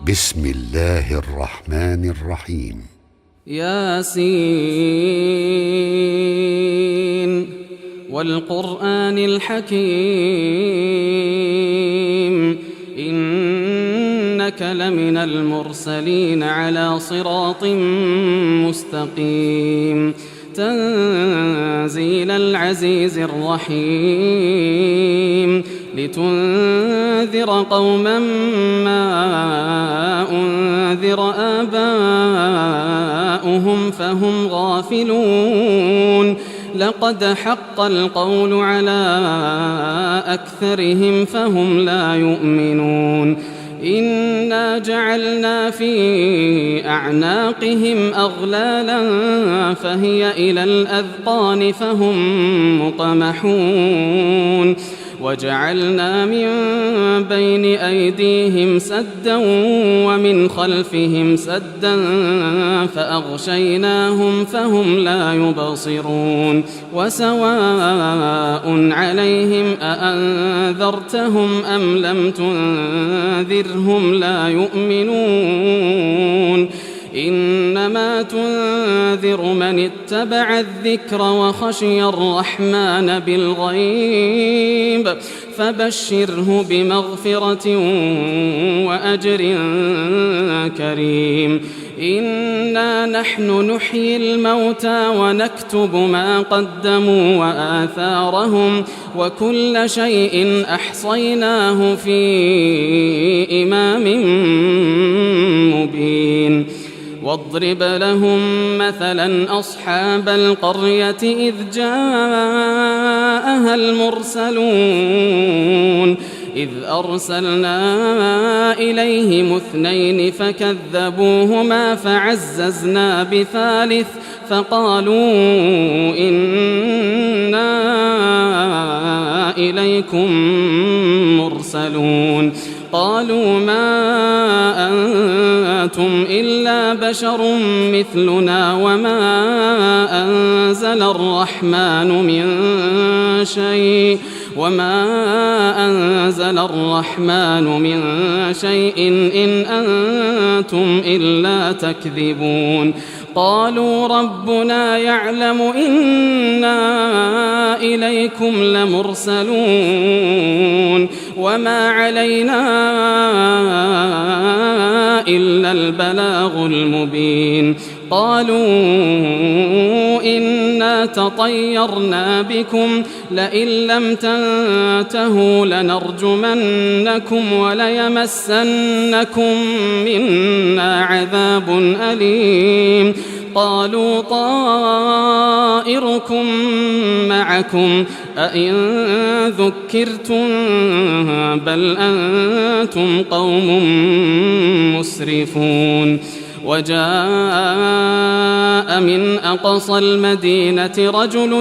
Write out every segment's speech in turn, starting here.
بسم الله الرحمن الرحيم. ياسين والقرآن الحكيم إنك لمن المرسلين على صراط مستقيم تنزيل العزيز الرحيم لتنذر قوما ما أنذر آباؤهم فهم غافلون لقد حق القول على أكثرهم فهم لا يؤمنون إنا جعلنا في أعناقهم أغلالا فهي إلى الأذقان فهم مقمحون وجعلنا من بين أيديهم سدا ومن خلفهم سدا فأغشيناهم فهم لا يبصرون وسواء عليهم أأنذرتهم أم لم تنذرهم لا يؤمنون إنما تنذر من اتبع الذكر وخشي الرحمن بالغيب فبشره بمغفرة وأجر كريم إنا نحن نحيي الموتى ونكتب ما قدموا وآثارهم وكل شيء أحصيناه في إمام مبين واضرب لهم مثلا أصحاب القرية إذ جاءها المرسلون إذ أرسلنا إليهم 2 فكذبوهما فعززنا بثالث فقالوا إنا إليكم مرسلون قالوا ما أنتم إلا بشر مثلنا وما أنزل الرحمن من شيء إن أنتم إلا تكذبون قالوا ربنا يعلم إنا إليكم لمرسلون وما علينا إلا البلاغ المبين قالوا إنا تطيرنا بكم لئن لم تنتهوا لنرجمنكم وليمسنكم منا عذاب أليم قالوا طائركم معكم أئن ذكرتم بل أنتم قوم مسرفون وجاء من أقصى المدينة رجل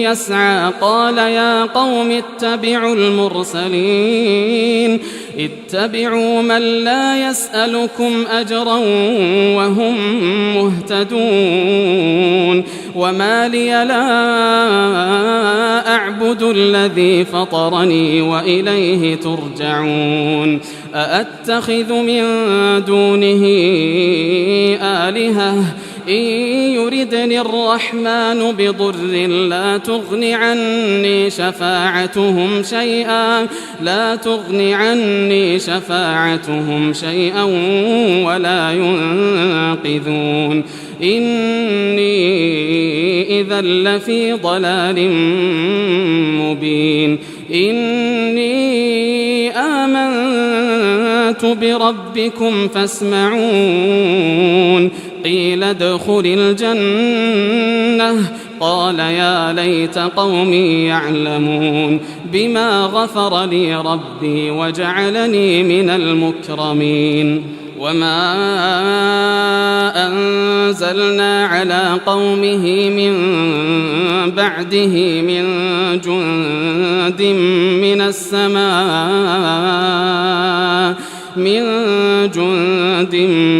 يسعى قال يا قوم اتبعوا المرسلين اتبعوا من لا يسألكم أجرا وهم مهتدون وما لي لا أعبد الذي فطرني وإليه ترجعون أأتخذ من دونه آلهة إن يردني الرحمن بضر لا تغن عني شفاعتهم شيئا ولا ينقذون إني إذا لفي ضلال مبين إني آمنت بربكم فاسمعون قيل ادخل الجنة قال يا ليت قومي يعلمون بما غفر لي ربي وجعلني من المكرمين وما أنزلنا على قومه من بعده من جند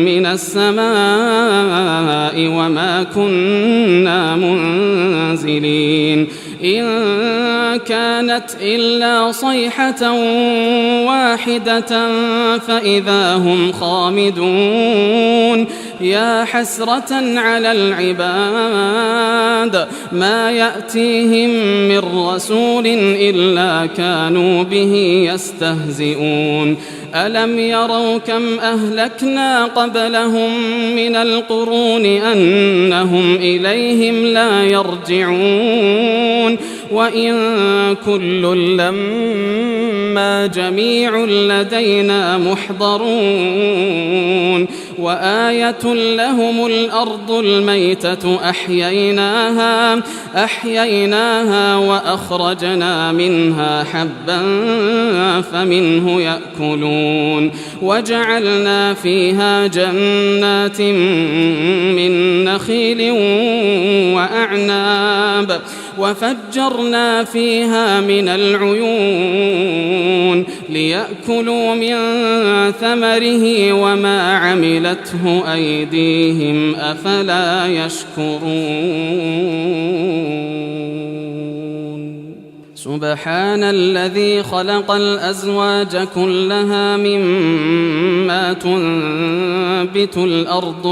من السماء وما كنا منزلين إن كانت إلا صيحة واحدة فإذا هم خامدون يا حسرة على العباد ما يأتيهم من رسول إلا كانوا به يستهزئون ألم يروا كم أهلكنا قبلهم من القرون أنهم إليهم لا يرجعون وإن كل لما جميع لدينا محضرون وآية لهم الأرض الميتة أحييناها وأخرجنا منها حبا فمنه يأكلون وجعلنا فيها جنات من نخيل وأعناب وفجرنا فيها من العيون ليأكلوا من ثمره وما عملته أيديهم أفلا يشكرون سبحان الذي خلق الأزواج كلها مما تنبت الأرض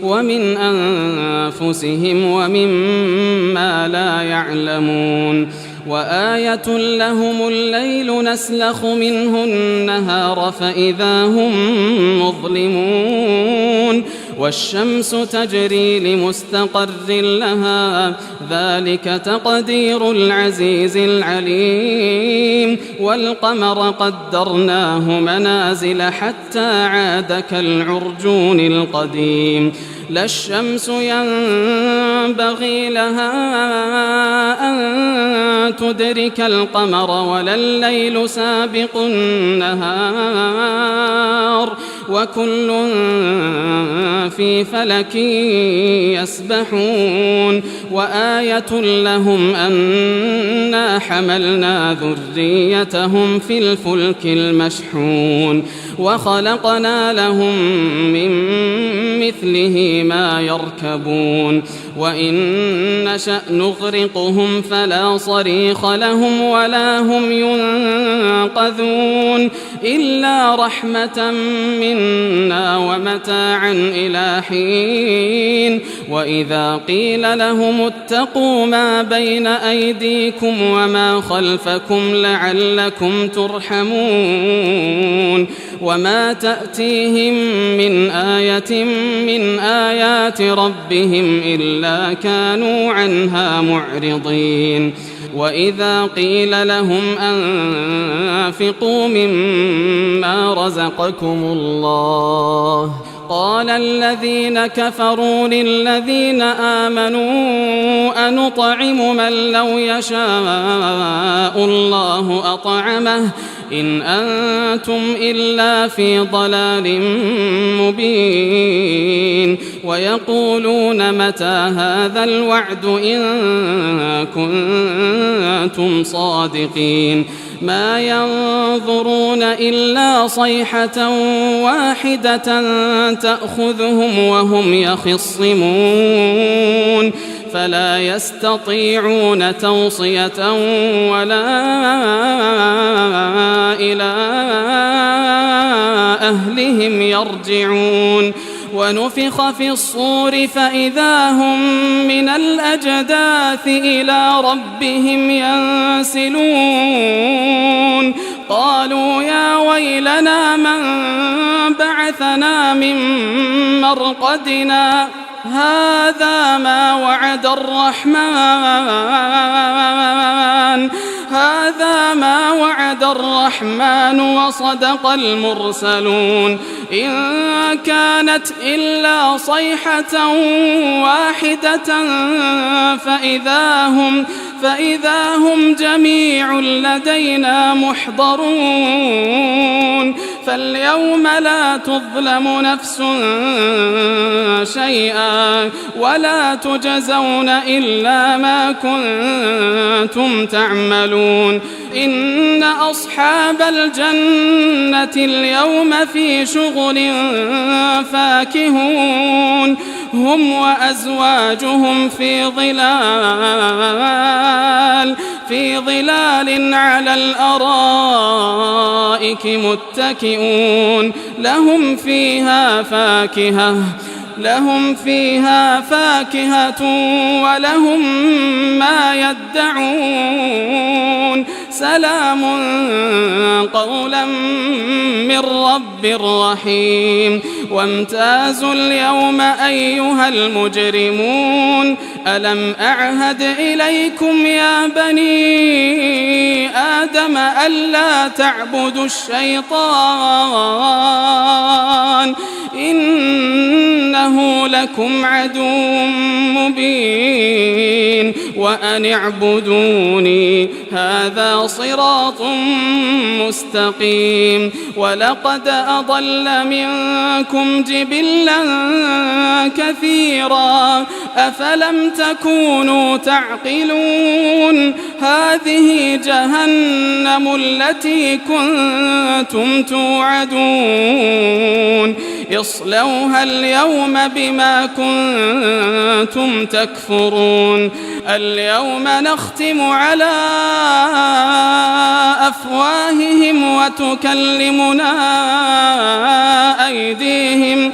ومن أنفسهم ومما لا يعلمون وآية لهم الليل نسلخ منه النهار فإذا هم مظلمون والشمس تجري لمستقر لها ذلك تقدير العزيز العليم والقمر قدرناه منازل حتى عاد كالعرجون القديم لا الشمس ينبغي لها أن تدرك القمر ولا الليل سابق النهار وكل في فلك يسبحون وآية لهم أنا حملنا ذريتهم في الفلك المشحون وخلقنا لهم من مثله ما يركبون وإن نشأ نغرقهم فلا صريخ لهم ولا هم ينقذون إلا رحمة منا ومتاعا إلى حين وإذا قيل لهم اتقوا ما بين أيديكم وما خلفكم لعلكم ترحمون وما تأتيهم من آية من آيات ربهم إلا كانوا عنها معرضين وإذا قيل لهم أنفقوا مما رزقكم الله قال الذين كفروا للذين آمنوا أنطعم من لو يشاء الله أطعمه إن أنتم إلا في ضلال مبين ويقولون متى هذا الوعد إن كنتم صادقين ما ينظرون إلا صيحة واحدة تأخذهم وهم يخصمون فلا يستطيعون توصية ولا إلى أهلهم يرجعون ونفخ في الصور فإذا هم من الأجداث إلى ربهم ينسلون قالوا يا ويلنا من بعثنا من مرقدنا هذا ما وعد الرحمن وصدق المرسلون إن كانت إلا صيحة واحدة فإذا هم جميع لدينا محضرون فاليوم لا تظلم نفس شيئا ولا تجزون إلا ما كنتم تعملون إن أصحاب الجنة اليوم في شغل فاكهون هم وأزواجهم في ظلال على الأرائك متكئون لهم فيها فاكهة ولهم ما يدعون سلام قولا من رب رحيم وامتازوا اليوم أيها المجرمون ألم أعهد إليكم يا بني آدم ألا تعبدوا الشيطان إنه لكم عدو مبين وأن اعبدوني هذا صراط مستقيم ولقد أضل منكم جبلا كثيرا أفلم تكونوا تعقلون هذه جهنم التي كنتم توعدون اصلوها اليوم بما كنتم تكفرون اليوم نختم على أفواههم وتكلمنا أيديهم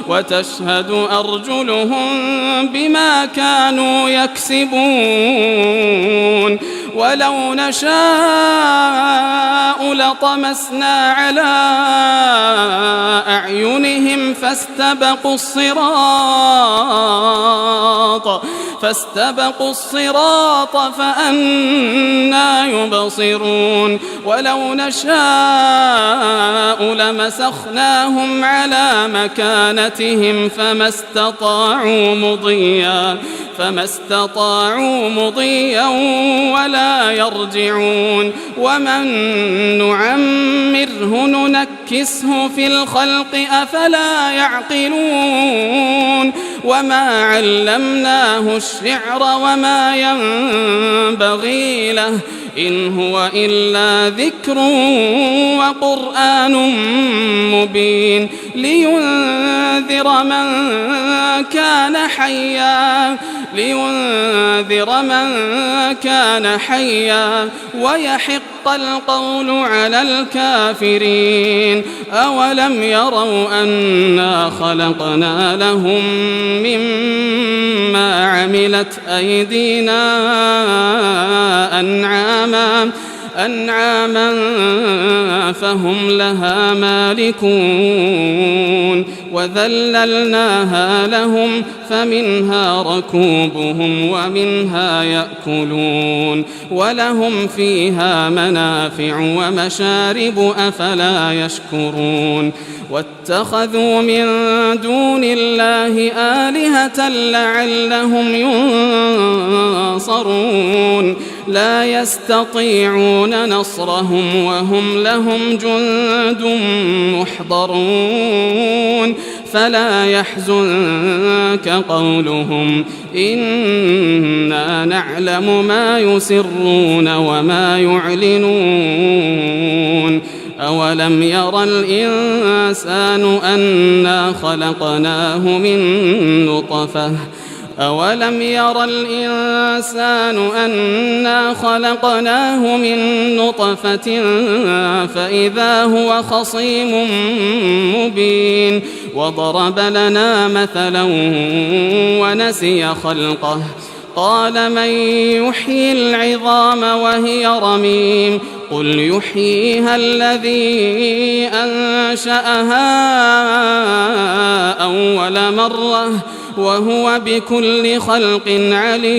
وتشهد أرجلهم بما كانوا يكسبون ولو نشاء لطمسنا على أعينهم فاستبقوا الصراط فأنى يبصرون ولو نشاء لمسخناهم على مكانتهم فما استطاعوا مضيا ولا يرجعون ومن نعمره ننكسه في الخلق أفلا يعقلون وما علمناه الشعر وما ينبغي له إن هو إلا ذكر وقرآن مبين لينذر من كان حيا ويحق القول على الكافرين أولم يروا أنا خلقنا لهم مما عملت أيدينا أنعاما فهم لها مالكون وذللناها لهم فمنها ركوبهم ومنها يأكلون ولهم فيها منافع ومشارب أفلا يشكرون واتخذوا من دون الله آلهة لعلهم ينصرون لا يستطيعون نصرهم وهم لهم جند محضرون فلا يحزنك قولهم إنا نعلم ما يسرون وما يعلنون أولم ير الإنسان أنا خلقناه من نطفة فإذا هو خصيم مبين وضرب لنا مثلا ونسي خلقه قال من يحيي العظام وهي رميم قل يحييها الذي أنشأها أول مرة وهو بكل خلق عليم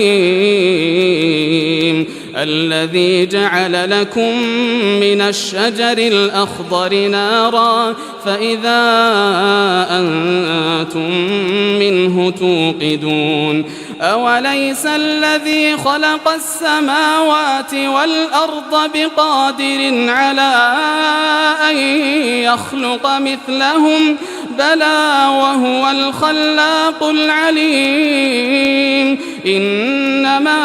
الذي جعل لكم من الشجر الأخضر نارا فإذا أنتم منه توقدون أوليس الذي خلق السماوات والأرض بقادر على أن يخلق مثلهم بلى وهو الخلاق العليم. إنما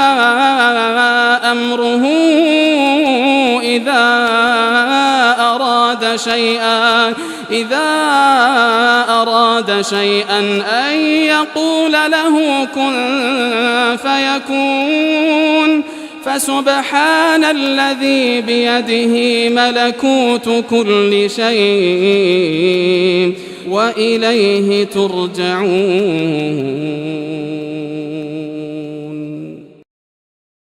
أمره إذا أراد شيئا أن يقول له كن فيكون. فسبحان الذي بيده ملكوت كل شيء وإليه ترجعون.